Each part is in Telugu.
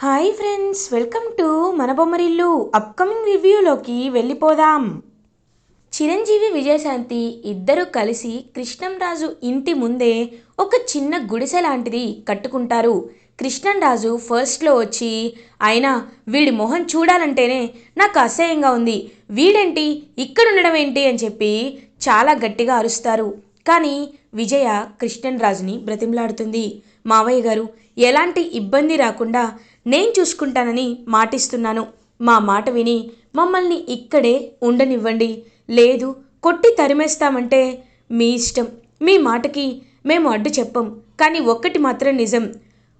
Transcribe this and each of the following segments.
హాయ్ ఫ్రెండ్స్, వెల్కమ్ టు మన బొమ్మరిల్లు. అప్కమింగ్ రివ్యూలోకి వెళ్ళిపోదాం. చిరంజీవి, విజయశాంతి ఇద్దరు కలిసి కృష్ణంరాజు ఇంటి ముందే ఒక చిన్న గుడిసె లాంటిది కట్టుకుంటారు. కృష్ణంరాజు ఫస్ట్లో వచ్చి, అయినా వీడి మొహం చూడాలంటేనే నాకు అసహ్యంగా ఉంది, వీడేంటి ఇక్కడ ఉండడం ఏంటి అని చెప్పి చాలా గట్టిగా అరుస్తారు. కానీ విజయ కృష్ణంరాజుని బ్రతిమలాడుతుంది. మావయ్య గారు, ఎలాంటి ఇబ్బంది రాకుండా నేను చూసుకుంటానని మాటిస్తున్నాను. మా మాట విని మమ్మల్ని ఇక్కడే ఉండనివ్వండి. లేదు కొట్టి తరిమేస్తామంటే మీ ఇష్టం. మీ మాటకి మేము అడ్డు చెప్పం. కానీ ఒక్కటి మాత్రం నిజం,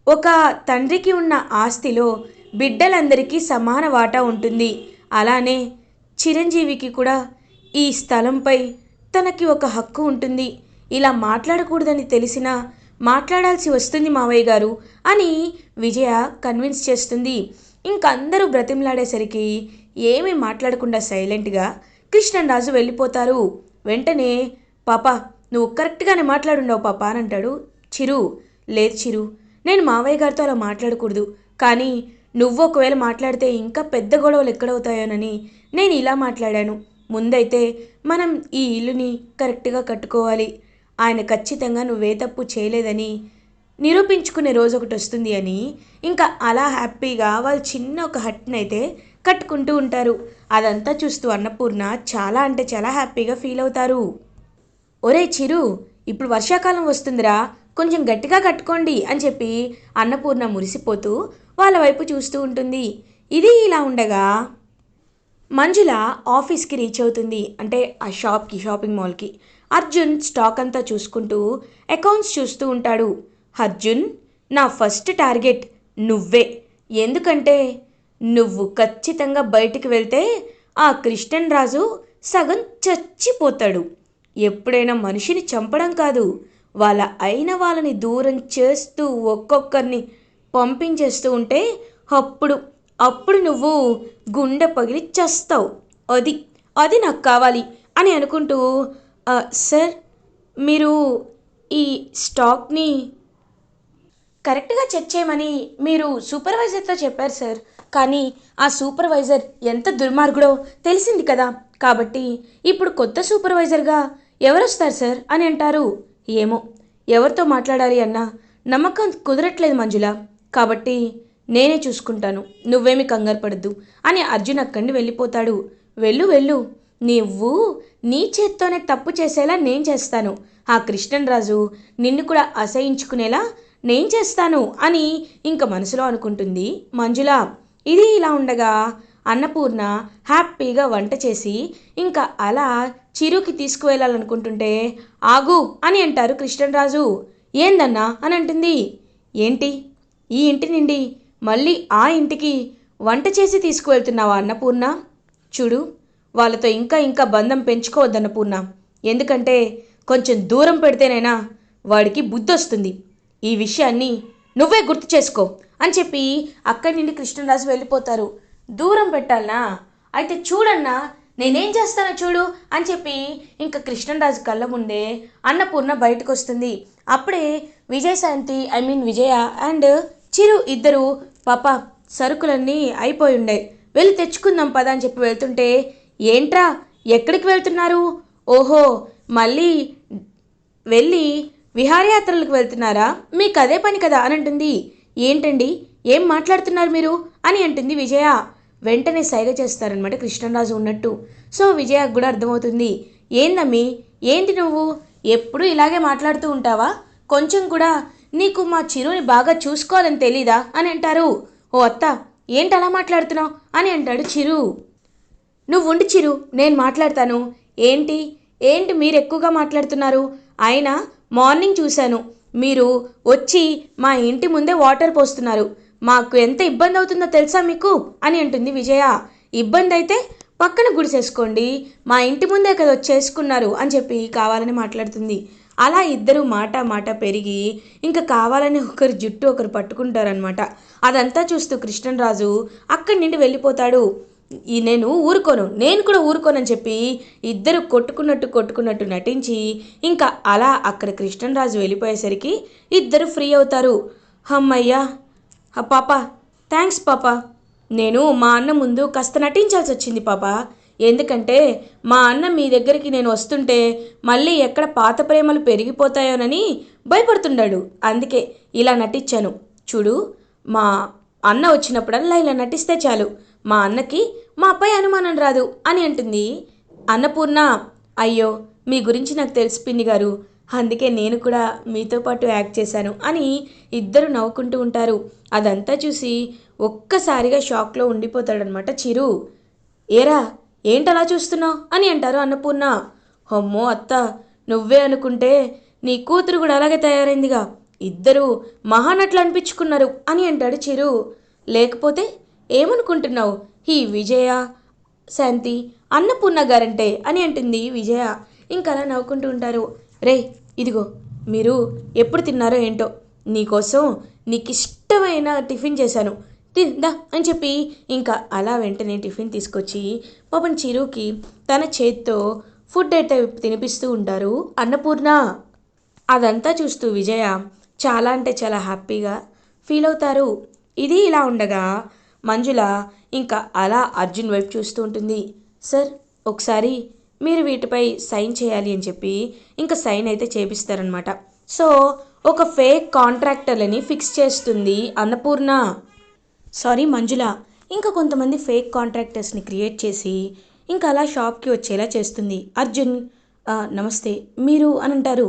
ఒక తండ్రికి ఉన్న ఆస్తిలో బిడ్డలందరికీ సమాన వాటా ఉంటుంది. అలానే చిరంజీవికి కూడా ఈ స్థలంపై తనకి ఒక హక్కు ఉంటుంది. ఇలా మాట్లాడకూడదని తెలిసినా మాట్లాడాల్సి వస్తుంది మావయ్య గారు అని విజయ కన్విన్స్ చేస్తుంది. ఇంకందరూ బ్రతిమలాడేసరికి ఏమీ మాట్లాడకుండా సైలెంట్గా కృష్ణంరాజు వెళ్ళిపోతారు. వెంటనే పాపా, నువ్వు కరెక్ట్గానే మాట్లాడుండవు పాపా అని అంటాడు చిరు. లేదు చిరు, నేను మావయ్య గారితో అలా మాట్లాడకూడదు, కానీ నువ్వు ఒకవేళ మాట్లాడితే ఇంకా పెద్ద గొడవలు ఎక్కడవుతాయోనని నేను ఇలా మాట్లాడాను. ముందైతే మనం ఈ ఇల్లుని కరెక్ట్గా కట్టుకోవాలి. ఆయన ఖచ్చితంగా నువ్వే తప్పు చేయలేదని నిరూపించుకునే రోజు ఒకటి వస్తుంది అని ఇంకా అలా హ్యాపీగా వాళ్ళు చిన్న ఒక హట్నైతే కట్టుకుంటూ ఉంటారు. అదంతా చూస్తూ అన్నపూర్ణ చాలా అంటే చాలా హ్యాపీగా ఫీల్ అవుతారు. ఒరే చిరు, ఇప్పుడు వర్షాకాలం వస్తుందిరా, కొంచెం గట్టిగా కట్టుకోండి అని చెప్పి అన్నపూర్ణ మురిసిపోతూ వాళ్ళ వైపు చూస్తూ ఉంటుంది. ఇది ఇలా ఉండగా మంజుల ఆఫీస్కి రీచ్ అవుతుంది. అంటే ఆ షాపింగ్ మాల్కి. అర్జున్ స్టాక్ అంతా చూసుకుంటూ అకౌంట్స్ చూస్తూ ఉంటాడు. అర్జున్, నా ఫస్ట్ టార్గెట్ నువ్వే. ఎందుకంటే నువ్వు ఖచ్చితంగా బయటికి వెళ్తే ఆ కృష్ణన్రాజు సగం చచ్చిపోతాడు. ఎప్పుడైనా మనిషిని చంపడం కాదు, వాళ్ళ అయిన వాళ్ళని దూరం చేస్తూ ఒక్కొక్కరిని పంపించేస్తూ ఉంటే అప్పుడు అప్పుడు నువ్వు గుండె పగిలి చస్తావు. అది అది నాకు కావాలి అని అనుకుంటూ, సార్, మీరు ఈ స్టాక్ని కరెక్ట్గా చెక్ చేయమని మీరు సూపర్వైజర్తో చెప్పారు సార్. కానీ ఆ సూపర్వైజర్ ఎంత దుర్మార్గుడో తెలిసింది కదా, కాబట్టి ఇప్పుడు కొత్త సూపర్వైజర్గా ఎవరొస్తారు సార్ అని అంటారు. ఏమో, ఎవరితో మాట్లాడాలి అన్నా నమ్మకం కుదరట్లేదు మంజుల, కాబట్టి నేనే చూసుకుంటాను, నువ్వేమి కంగారు పడద్దు అని అర్జున్ అక్కడిని వెళ్ళిపోతాడు. వెళ్ళు వెళ్ళు, నువ్వు నీ చేత్తోనే తప్పు చేసేలా నేను చేస్తాను, ఆ కృష్ణన్రాజు నిన్ను కూడా అసహించుకునేలా నేను చేస్తాను అని ఇంక మనసులో అనుకుంటుంది మంజుల. ఇది ఇలా ఉండగా అన్నపూర్ణ హ్యాపీగా వంట చేసి ఇంకా అలా చిరుకి తీసుకువెళ్ళాలనుకుంటుంటే, ఆగు అని అంటారు కృష్ణన్రాజు. ఏందన్నా అని అంటుంది. ఏంటి, ఈ ఇంటి నుండి మళ్ళీ ఆ ఇంటికి వంట చేసి తీసుకువెళ్తున్నావా అన్నపూర్ణ? చూడు, వాళ్ళతో ఇంకా ఇంకా బంధం పెంచుకోవద్దన్నపూర్ణ. ఎందుకంటే కొంచెం దూరం పెడితేనైనా వాడికి బుద్ధి వస్తుంది. ఈ విషయాన్ని నువ్వే గుర్తు చేసుకో అని చెప్పి అక్కడి నుండి కృష్ణరాజు వెళ్ళిపోతారు. దూరం పెట్టాలనా? అయితే చూడన్నా, నేనేం చేస్తానో చూడు అని చెప్పి ఇంకా కృష్ణరాజు కళ్ళ ముందే అన్నపూర్ణ బయటకు వస్తుంది. అప్పుడే విజయశాంతి విజయ అండ్ చిరు ఇద్దరు, పాప సరుకులన్నీ అయిపోయి ఉండే, వెళ్ళి తెచ్చుకుందాం పద అని చెప్పి వెళ్తుంటే, ఏంట్రా ఎక్కడికి వెళ్తున్నారు? ఓహో, మళ్ళీ వెళ్ళి విహారయాత్రలకు వెళ్తున్నారా? మీకు అదే పని కదా అని అంటుంది. ఏంటండి, ఏం మాట్లాడుతున్నారు మీరు అని అంటుంది విజయ. వెంటనే సైగ చేస్తారనమాట కృష్ణరాజు ఉన్నట్టు. సో విజయకు కూడా అర్థమవుతుంది. ఏందమ్మీ, ఏంటి నువ్వు ఎప్పుడు ఇలాగే మాట్లాడుతూ ఉంటావా? కొంచెం కూడా నీకు మా చిరుని బాగా చూసుకోవాలని తెలీదా అని అంటారు. ఓ అత్త, ఏంటి అలా మాట్లాడుతున్నావు అని అంటాడు చిరు. నువ్వు ఉండి చిరు, నేను మాట్లాడతాను. ఏంటి ఏంటి మీరు ఎక్కువగా మాట్లాడుతున్నారు? అయినా మార్నింగ్ చూశాను, మీరు వచ్చి మా ఇంటి ముందే వాటర్ పోస్తున్నారు. మాకు ఎంత ఇబ్బంది అవుతుందో తెలుసా మీకు అని అంటుంది విజయ. ఇబ్బంది అయితే పక్కన గుడిసేసుకోండి, మా ఇంటి ముందే కదా వచ్చేసుకున్నారు అని చెప్పి కావాలని మాట్లాడుతుంది. అలా ఇద్దరు మాట మాట పెరిగి ఇంకా కావాలని ఒకరు జుట్టు ఒకరు పట్టుకుంటారనమాట. అదంతా చూస్తూ కృష్ణరాజు అక్కడి నుండి వెళ్ళిపోతాడు. నేను కూడా ఊరుకోనని చెప్పి ఇద్దరు కొట్టుకున్నట్టు నటించి ఇంకా అలా అక్కడ కృష్ణరాజు వెళ్ళిపోయేసరికి ఇద్దరు ఫ్రీ అవుతారు. అమ్మయ్యా, పాప థ్యాంక్స్ పాపా. నేను మా అన్న ముందు కాస్త నటించాల్సి వచ్చింది పాపా. ఎందుకంటే మా అన్న మీ దగ్గరికి నేను వస్తుంటే మళ్ళీ ఎక్కడ పాత ప్రేమలు పెరిగిపోతాయోనని భయపడుతున్నాడు. అందుకే ఇలా నటించాను. చూడు, మా అన్న వచ్చినప్పుడల్లా ఇలా నటిస్తే చాలు, మా అన్నకి మా పై అనుమానం రాదు అని అంటుంది అన్నపూర్ణ. అయ్యో, మీ గురించి నాకు తెలిసి పిన్ని గారు, అందుకే నేను కూడా మీతో పాటు యాక్ట్ చేశాను అని ఇద్దరు నవ్వుకుంటూ ఉంటారు. అదంతా చూసి ఒక్కసారిగా షాక్లో ఉండిపోతాడనమాట చిరు. ఏరా, ఏంటలా చూస్తున్నావు అని అంటారు అన్నపూర్ణ. అమ్మో అత్త, నువ్వే అనుకుంటే నీ కూతురు కూడా అలాగే తయారైందిగా, ఇద్దరు మహానట్లు అనిపించుకున్నారు అని అంటాడు చిరు. లేకపోతే ఏమనుకుంటున్నావు, ఈ విజయ శాంతి అన్నపూర్ణ గారంటే అని అంటుంది విజయ. ఇంకా అలా నవ్వుకుంటూ ఉంటారు. రే, ఇదిగో, మీరు ఎప్పుడు తిన్నారో ఏంటో, నీకోసం నీకు ఇష్టమైన టిఫిన్ చేశాను, తిందా అని చెప్పి ఇంకా అలా వెంటనే టిఫిన్ తీసుకొచ్చి పాపం చిరుకి తన చేత్తో ఫుడ్ అయితే తినిపిస్తూ ఉంటారు అన్నపూర్ణ. అదంతా చూస్తూ విజయ చాలా అంటే చాలా హ్యాపీగా ఫీల్ అవుతారు. ఇది ఇలా ఉండగా మంజుల ఇంకా అలా అర్జున్ వైపు చూస్తూ ఉంటుంది. సార్, ఒకసారి మీరు వీటిపై సైన్ చేయాలి అని చెప్పి ఇంకా సైన్ అయితే చేపిస్తారనమాట. సో ఒక ఫేక్ కాంట్రాక్టర్లని ఫిక్స్ చేస్తుంది అన్నపూర్ణ, సారీ మంజుల. ఇంకా కొంతమంది ఫేక్ కాంట్రాక్టర్స్ని క్రియేట్ చేసి ఇంకా అలా షాప్కి వచ్చేలా చేస్తుంది. అర్జున్, నమస్తే మీరు అని అంటారు.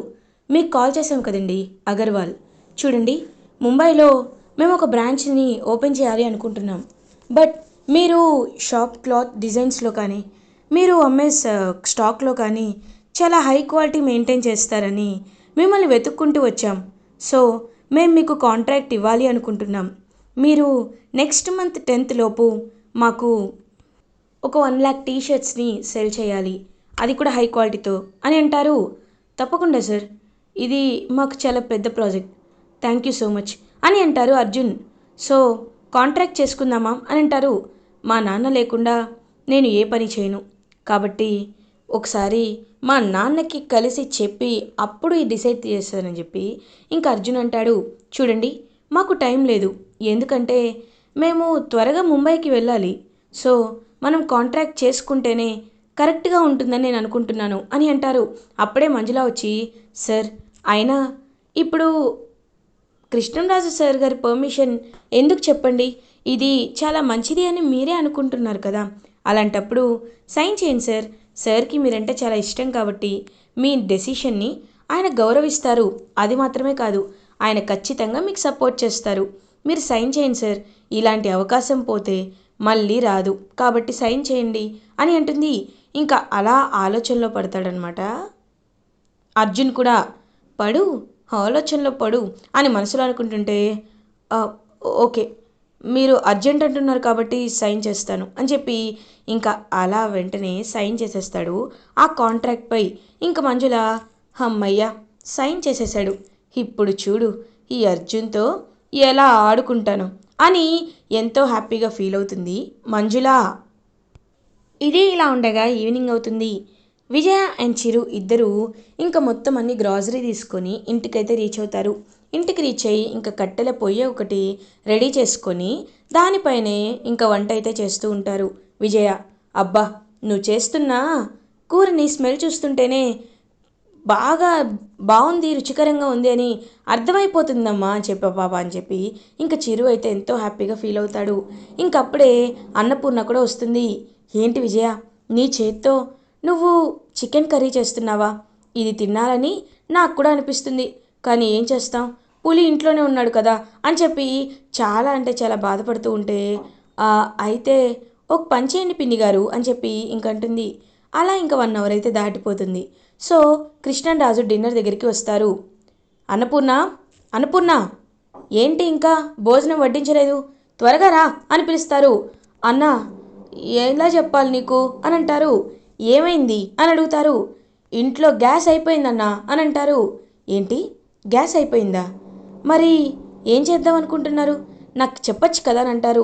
మీకు కాల్ చేసాం కదండి, అగర్వాల్. చూడండి, ముంబైలో మేము ఒక బ్రాంచ్ని ఓపెన్ చేయాలి అనుకుంటున్నాం. బట్ మీరు షాప్ క్లాత్ డిజైన్స్లో కానీ మీరు అమ్మే స్టాక్లో కానీ చాలా హై క్వాలిటీ మెయింటైన్ చేస్తారని మిమ్మల్ని వెతుక్కుంటూ వచ్చాం. సో మేము మీకు కాంట్రాక్ట్ ఇవ్వాలి అనుకుంటున్నాం. మీరు నెక్స్ట్ మంత్ 10th లోపు మాకు ఒక 1 lakh టీషర్ట్స్ని సెల్ చేయాలి, అది కూడా హై క్వాలిటీతో అని అంటారు. తప్పకుండా సార్, ఇది మాకు చాలా పెద్ద project, thank you so much అని అంటారు అర్జున్. సో కాంట్రాక్ట్ చేసుకుందామా అని అంటారు. మా నాన్న లేకుండా నేను ఏ పని చేయను, కాబట్టి ఒకసారి మా నాన్నకి కలిసి చెప్పి అప్పుడు ఈ డిసైడ్ చేస్తానని చెప్పి ఇంకా అర్జున్ అంటాడు. చూడండి, మాకు టైం లేదు, ఎందుకంటే మేము త్వరగా ముంబైకి వెళ్ళాలి. సో మనం కాంట్రాక్ట్ చేసుకుంటేనే కరెక్ట్గా ఉంటుందని నేను అనుకుంటున్నాను అని అంటారు. అప్పుడే మంజుల వచ్చి, సార్, అయినా ఇప్పుడు కృష్ణంరాజు సార్ గారి పర్మిషన్ ఎందుకు చెప్పండి, ఇది చాలా మంచిది అని మీరే అనుకుంటున్నారు కదా, అలాంటప్పుడు సైన్ చేయండి సార్. సార్కి మీరంటే చాలా ఇష్టం కాబట్టి మీ డెసిషన్ని ఆయన గౌరవిస్తారు. అది మాత్రమే కాదు, ఆయన ఖచ్చితంగా మీకు సపోర్ట్ చేస్తారు. మీరు సైన్ చేయండి సార్, ఇలాంటి అవకాశం పోతే మళ్ళీ రాదు, కాబట్టి సైన్ చేయండి అని అంటుంది. ఇంకా అలా ఆలోచనలో పడతాడనమాట అర్జున్ కూడా. పడు, ఆలోచనలో పడు అని మనసులో అనుకుంటుంటే, ఓకే, మీరు అర్జెంట్ అంటున్నారు కాబట్టి సైన్ చేస్తాను అని చెప్పి ఇంకా అలా వెంటనే సైన్ చేసేస్తాడు ఆ కాంట్రాక్ట్పై. ఇంకా మంజుల, అమ్మయ్య, సైన్ చేసేసాడు, ఇప్పుడు చూడు ఈ అర్జున్తో ఎలా ఆడుకుంటాను అని ఎంతో హ్యాపీగా ఫీల్ అవుతుంది మంజుల. ఇది ఇలా ఉండగా ఈవినింగ్ అవుతుంది. విజయ అండ్ చిరు ఇద్దరు ఇంకా మొత్తం అన్ని గ్రాసరీ తీసుకొని ఇంటికైతే రీచ్ అవుతారు. ఇంటికి రీచ్ అయ్యి ఇంకా కట్టెల పొయ్యి ఒకటి రెడీ చేసుకొని దానిపైనే ఇంకా వంట అయితే చేస్తూ ఉంటారు. విజయ, అబ్బా, నువ్వు చేస్తున్న కూరని స్మెల్ చూస్తుంటేనే బాగా బాగుంది, రుచికరంగా ఉంది అని అర్థమైపోతుందమ్మా అని చెప్పా పాప అని చెప్పి ఇంకా చిరు అయితే ఎంతో హ్యాపీగా ఫీల్ అవుతాడు. ఇంకప్పుడే అన్నపూర్ణ కూడా వస్తుంది. ఏంటి విజయ, నీ చేత్తో నువ్వు చికెన్ కర్రీ చేస్తున్నావా? ఇది తినాలని నాకు కూడా అనిపిస్తుంది, కానీ ఏం చేస్తాం, పులి ఇంట్లోనే ఉన్నాడు కదా అని చెప్పి చాలా అంటే చాలా బాధపడుతూ ఉంటే, అయితే ఒక పని చేయండి పిన్ని గారు అని చెప్పి ఇంకంటుంది. అలా ఇంకా 1 hour అయితే దాటిపోతుంది. సో కృష్ణరాజు డిన్నర్ దగ్గరికి వస్తారు. అన్నపూర్ణ, అన్నపూర్ణ, ఏంటి ఇంకా భోజనం వడ్డించలేదు, త్వరగా రా అని పిలుస్తారు. అన్న, ఎలా చెప్పాలి నీకు అని అంటారు. ఏమైంది అని అడుగుతారు. ఇంట్లో గ్యాస్ అయిపోయిందన్నా అని అంటారు. ఏంటి, గ్యాస్ అయిపోయిందా? మరి ఏం చేద్దాం అనుకుంటున్నారు, నాకు చెప్పచ్చు కదా అని అంటారు.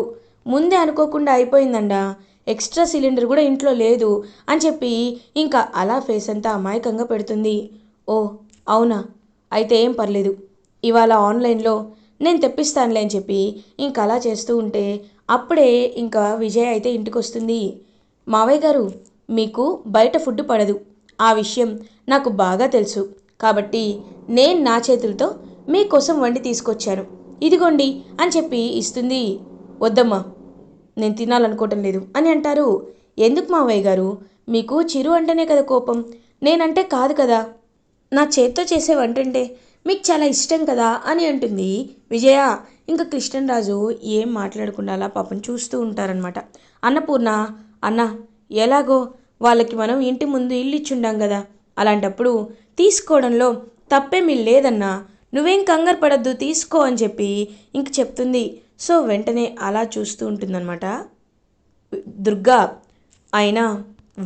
ముందే అనుకోకుండా అయిపోయిందండా, ఎక్స్ట్రా సిలిండర్ కూడా ఇంట్లో లేదు అని చెప్పి ఇంకా అలా ఫేస్ అంతా అమాయకంగా పెడుతుంది. ఓ అవునా, అయితే ఏం పర్లేదు, ఇవాళ ఆన్లైన్లో నేను తెప్పిస్తానులే అని చెప్పి ఇంకా అలా చేస్తూ ఉంటే అప్పుడే ఇంకా విజయ అయితే ఇంటికి వస్తుంది. మావయ్య గారు, మీకు బయట ఫుడ్ పడదు, ఆ విషయం నాకు బాగా తెలుసు. కాబట్టి నేను నా చేతులతో మీకోసం వండి తీసుకొచ్చాను, ఇదిగోండి అని చెప్పి ఇస్తుంది. వద్దమ్మా, నేను తినాలనుకోవటం లేదు అని అంటారు. ఎందుకు మావయ్య గారు, మీకు చిరు అంటేనే కదా కోపం, నేనంటే కాదు కదా. నా చేత్తో చేసే వంటంటే మీకు చాలా ఇష్టం కదా అని అంటుంది విజయ. ఇంకా కృష్ణరాజు ఏం మాట్లాడకుండా అలా పాపం చూస్తూ ఉంటారనమాట. అన్నపూర్ణ, అన్న, ఎలాగో వాళ్ళకి మనం ఇంటి ముందు ఇల్లు ఇచ్చుండాం కదా, అలాంటప్పుడు తీసుకోవడంలో తప్పేమీ లేదన్నా, నువ్వేం కంగారు పడద్దు, తీసుకో అని చెప్పి ఇంక చెప్తుంది. సో వెంటనే అలా చూస్తూ ఉంటుందన్నమాట దుర్గా. అయినా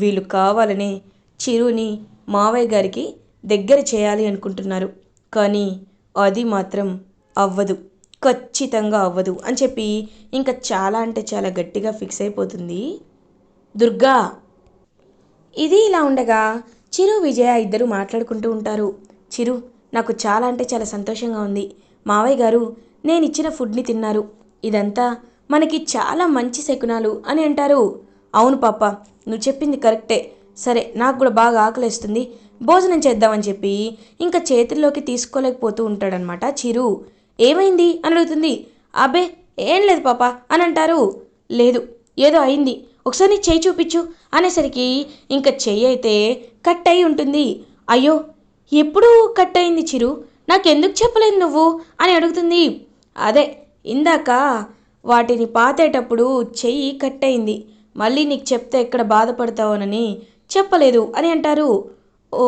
వీళ్ళు కావాలని చిరుని మావయ్య గారికి దగ్గర చేయాలి అనుకుంటున్నారు, కానీ అది మాత్రం అవ్వదు, ఖచ్చితంగా అవ్వదు అని చెప్పి ఇంకా చాలా అంటే చాలా గట్టిగా ఫిక్స్ అయిపోతుంది దుర్గా. ఇది ఇలా ఉండగా చిరు విజయ ఇద్దరు మాట్లాడుకుంటూ ఉంటారు. చిరు, నాకు చాలా అంటే చాలా సంతోషంగా ఉంది. మావయ్య గారు నేను ఇచ్చిన ఫుడ్ని తిన్నారు, ఇదంతా మనకి చాలా మంచి శకునాలు అని అంటారు. అవును పాప, నువ్వు చెప్పింది కరెక్టే. సరే, నాకు కూడా బాగా ఆకలేస్తుంది, భోజనం చేద్దామని చెప్పి ఇంకా చేతుల్లోకి తీసుకోలేకపోతూ ఉంటాడనమాట చిరు. ఏమైంది అని అడుగుతుంది. అబ్బే ఏం లేదు పాప అని అంటారు. లేదు, ఏదో అయింది, ఒకసారి నీ చెయ్యి చూపించు అనేసరికి ఇంకా చెయ్యి అయితే కట్ అయి ఉంటుంది. అయ్యో, ఎప్పుడు కట్ అయింది చిరు, నాకెందుకు చెప్పలేదు నువ్వు అని అడుగుతుంది. అదే ఇందాక వాటిని పాతేటప్పుడు చెయ్యి కట్ అయింది, మళ్ళీ నీకు చెప్తే ఎక్కడ బాధపడతావోనని చెప్పలేదు అని అంటారు. ఓ,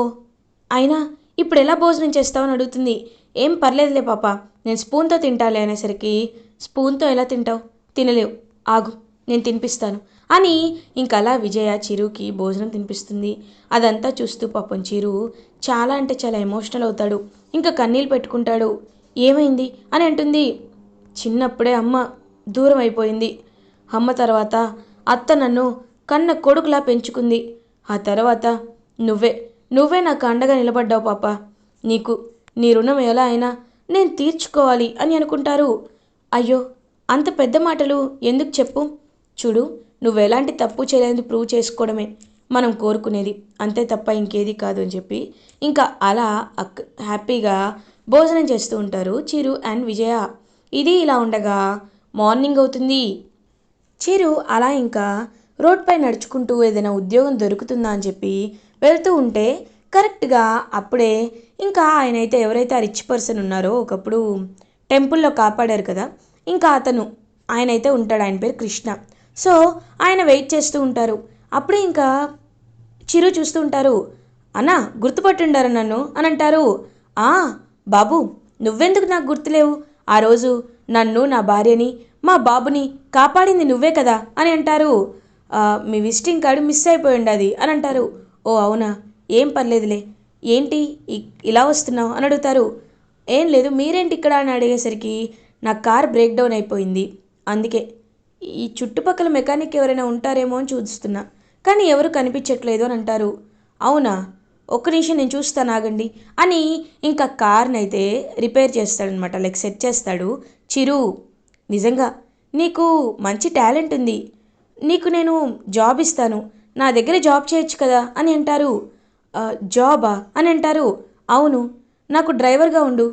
అయినా ఇప్పుడు ఎలా భోజనం చేస్తావని అడుగుతుంది. ఏం పర్లేదులే పాప, నేను స్పూన్తో తింటాలే అనేసరికి, స్పూన్తో ఎలా తింటావు, తినలేవు, ఆగు నేను తినిపిస్తాను అని ఇంకలా విజయ చిరుకి భోజనం తినిపిస్తుంది. అదంతా చూస్తూ పాపం చిరు చాలా అంటే చాలా ఎమోషనల్ అవుతాడు. ఇంకా కన్నీళ్ళు పెట్టుకుంటాడు. ఏమైంది అని అంటుంది. చిన్నప్పుడే అమ్మ దూరం అయిపోయింది, అమ్మ తర్వాత అత్త నన్ను కన్న కొడుకులా పెంచుకుంది, ఆ తర్వాత నువ్వే నువ్వే నాకు అండగా నిలబడ్డావు పాప, నీకు నీ రుణం ఎలా అయినా నేను తీర్చుకోవాలి అని అనుకుంటారు. అయ్యో, అంత పెద్ద మాటలు ఎందుకు చెప్పు, చూడు నువ్వెలాంటి తప్పు చేయలేదని ప్రూవ్ చేసుకోవడమే మనం కోరుకునేది, అంతే తప్ప ఇంకేది కాదు అని చెప్పి ఇంకా అలా హ్యాపీగా భోజనం చేస్తూ ఉంటారు చిరు అండ్ విజయ. ఇది ఇలా ఉండగా మార్నింగ్ అవుతుంది. చిరు అలా ఇంకా రోడ్పై నడుచుకుంటూ ఏదైనా ఉద్యోగం దొరుకుతుందా అని చెప్పి వెళ్తూ ఉంటే కరెక్ట్గా అప్పుడే ఇంకా ఆయనైతే ఎవరైతే ఆ రిచ్ పర్సన్ ఉన్నారో ఒకప్పుడు టెంపుల్లో కాపాడారు కదా, ఇంకా అతను ఆయనైతే ఉంటాడు, ఆయన పేరు కృష్ణ. సో ఆయన వెయిట్ చేస్తూ ఉంటారు. అప్పుడే ఇంకా చిరు చూస్తూ ఉంటారు. అన్నా, గుర్తుపట్టుండారు నన్ను అని అంటారు. ఆ బాబు, నువ్వెందుకు నాకు గుర్తులేవు, ఆ రోజు నన్ను, నా భార్యని, మా బాబుని కాపాడింది నువ్వే కదా అని అంటారు. మీ విజిటింగ్ కార్డు మిస్ అయిపోయి ఉండదు అని అంటారు. ఓ అవునా, ఏం పర్లేదులే, ఏంటి ఇలా వస్తున్నావు అని అడుగుతారు. ఏం లేదు, మీరేంటి ఇక్కడ అని అడిగేసరికి నా కార్ బ్రేక్ డౌన్ అయిపోయింది, అందుకే ఈ చుట్టుపక్కల మెకానిక్ ఎవరైనా ఉంటారేమో అని చూస్తున్నా, కానీ ఎవరు కనిపించట్లేదు అని అంటారు. అవునా, ఒక్క నిమిషం నేను చూస్తాను ఆగండి అని ఇంకా కార్ని అయితే రిపేర్ చేస్తాడనమాట, లైక్ సెట్ చేస్తాడు చిరు. నిజంగా నీకు మంచి టాలెంట్ ఉంది, నీకు నేను జాబ్ ఇస్తాను, నా దగ్గర జాబ్ చేయొచ్చు కదా అని అంటారు. జాబా అని అంటారు. అవును, నాకు డ్రైవర్గా ఉండు.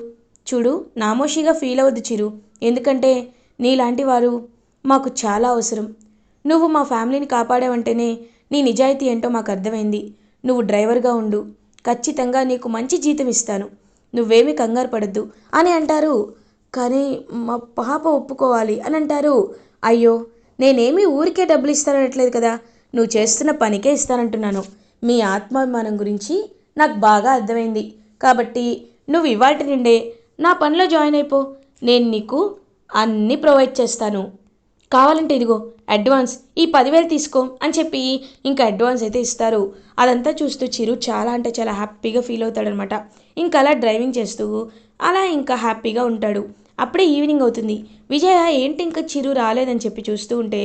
చూడు, నామోషిగా ఫీల్ అవ్వద్దు చిరు, ఎందుకంటే నీలాంటి వారు మాకు చాలా అవసరం. నువ్వు మా ఫ్యామిలీని కాపాడావంటేనే నీ నిజాయితీ ఏంటో మాకు అర్థమైంది. నువ్వు డ్రైవర్గా ఉండు, ఖచ్చితంగా నీకు మంచి జీతం ఇస్తాను, నువ్వేమీ కంగారు పడద్దు అని అంటారు. కానీ మా పాప ఒప్పుకోవాలి అని అంటారు. అయ్యో, నేనేమీ ఊరికే డబ్బులు ఇస్తానట్లేదు కదా, నువ్వు చేస్తున్న పనికే ఇస్తానంటున్నాను. మీ ఆత్మాభిమానం గురించి నాకు బాగా అర్థమైంది, కాబట్టి నువ్వు ఇవాటి నుండే నా పనిలో జాయిన్ అయిపో, నేను నీకు అన్నీ ప్రొవైడ్ చేస్తాను, కావాలంటే ఇదిగో అడ్వాన్స్ ఈ 10,000 తీసుకో అని చెప్పి ఇంకా అడ్వాన్స్ అయితే ఇస్తారు. అదంతా చూస్తూ చిరు చాలా అంటే చాలా హ్యాపీగా ఫీల్ అవుతాడనమాట. ఇంకా అలా డ్రైవింగ్ చేస్తూ అలా ఇంకా హ్యాపీగా ఉంటాడు. అప్పుడే ఈవినింగ్ అవుతుంది. విజయ ఏంటి ఇంకా చిరు రాలేదని చెప్పి చూస్తూ ఉంటే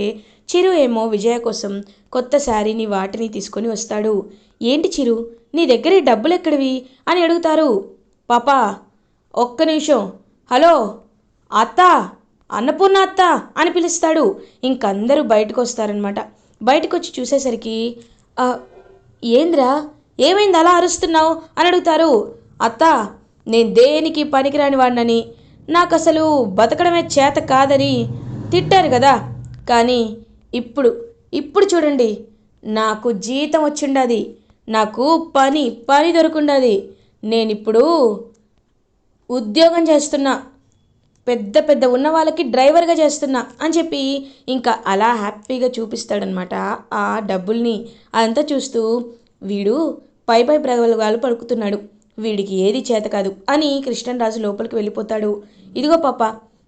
చిరు ఏమో విజయ కోసం కొత్త శారీని వాటిని తీసుకొని వస్తాడు. ఏంటి చిరు, నీ దగ్గర ఈ డబ్బులు ఎక్కడివి అని అడుగుతారు. పాపా, ఒక్క నిమిషం, హలో, అత్త, అన్నపూర్ణ అత్త అని పిలుస్తాడు. ఇంకందరూ బయటకు వస్తారనమాట. బయటకు వచ్చి చూసేసరికి "ఆ, ఏంద్రా, ఏమైంది అలా అరుస్తున్నావు" అని అడుగుతారు. అత్త, నేను దేనికి పనికిరాని వాడినని, నాకు అసలు బతకడమే చేత కాదని తిట్టారు కదా. కానీ ఇప్పుడు ఇప్పుడు చూడండి, నాకు జీతం వచ్చిండది, నాకు పని దొరుకుండది, నేనిప్పుడు ఉద్యోగం చేస్తున్నా, పెద్ద పెద్ద ఉన్న వాళ్ళకి డ్రైవర్గా చేస్తున్నా అని చెప్పి ఇంకా అలా హ్యాపీగా చూపిస్తాడనమాట ఆ డబ్బుల్ని. అదంతా చూస్తూ వీడు పై పై ప్రగల్భాలు పలుకుతున్నాడు, వీడికి ఏది చేత కాదు అని కృష్ణరాజు లోపలికి వెళ్ళిపోతాడు. ఇదిగో పాప,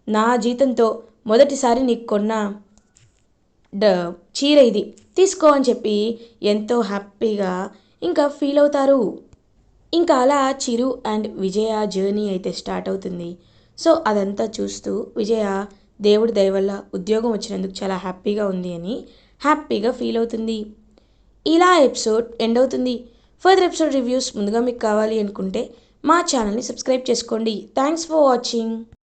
నా జీతంతో మొదటిసారి నీకు కొన్న డ చీర ఇది, తీసుకో అని చెప్పి ఎంతో హ్యాపీగా ఇంకా ఫీల్ అవుతారు. ఇంకా అలా చిరు అండ్ విజయ జర్నీ అయితే స్టార్ట్ అవుతుంది. సో అదంతా చూస్తూ విజయ దేవుడి దయ వల్ల ఉద్యోగం వచ్చినందుకు చాలా హ్యాపీగా ఉంది అని హ్యాపీగా ఫీల్ అవుతుంది. ఇలా ఎపిసోడ్ ఎండ్ అవుతుంది. ఫర్దర్ ఎపిసోడ్ రివ్యూస్ ముందుగా మీకు కావాలి అనుకుంటే మా ఛానల్ని సబ్స్క్రైబ్ చేసుకోండి. Thanks for watching.